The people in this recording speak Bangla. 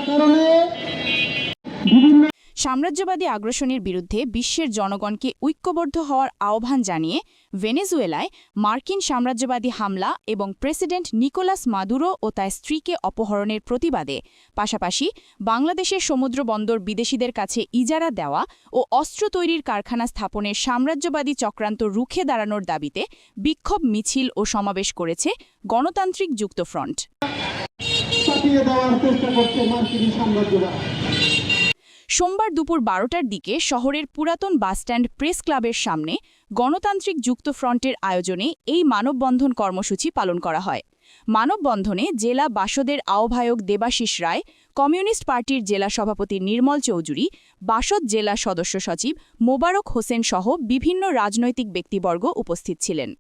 কারণে বিভিন্ন সাম্রাজ্যবাদী আগ্রাসনের বিরুদ্ধে বিশ্বের জনগণকে ঐক্যবদ্ধ হওয়ার আহ্বান জানিয়ে ভেনেজুয়েলায় মার্কিন সাম্রাজ্যবাদী হামলা এবং প্রেসিডেন্ট নিকোলাস মাদুরো ও তার স্ত্রীকে অপহরণের প্রতিবাদে পাশাপাশি বাংলাদেশের সমুদ্র বন্দর বিদেশিদের কাছে ইজারা দেওয়া ও অস্ত্র তৈরির কারখানা স্থাপনের সাম্রাজ্যবাদী চক্রান্ত রুখে দাঁড়ানোর দাবিতে বিক্ষোভ মিছিল ও সমাবেশ করেছে গণতান্ত্রিক যুক্তফ্রন্ট। চাপিয়ে দেওয়ার চেষ্টা করছে মার্কিন সাম্রাজ্যবাদ। সোমবার দুপুর 12টার দিকে শহরের পুরাতন বাসস্ট্যান্ড প্রেস ক্লাবের সামনে গণতান্ত্রিক যুক্তফ্রন্টের আয়োজনে এই মানববন্ধন কর্মসূচি পালন করা হয়। মানববন্ধনে জেলা বাসদের আহ্বায়ক দেবাশিস রায়, কমিউনিস্ট পার্টির জেলা সভাপতি নির্মল চৌধুরী, বাসদ জেলা সদস্য সচিব মোবারক হোসেন সহ বিভিন্ন রাজনৈতিক ব্যক্তিবর্গ উপস্থিত ছিলেন।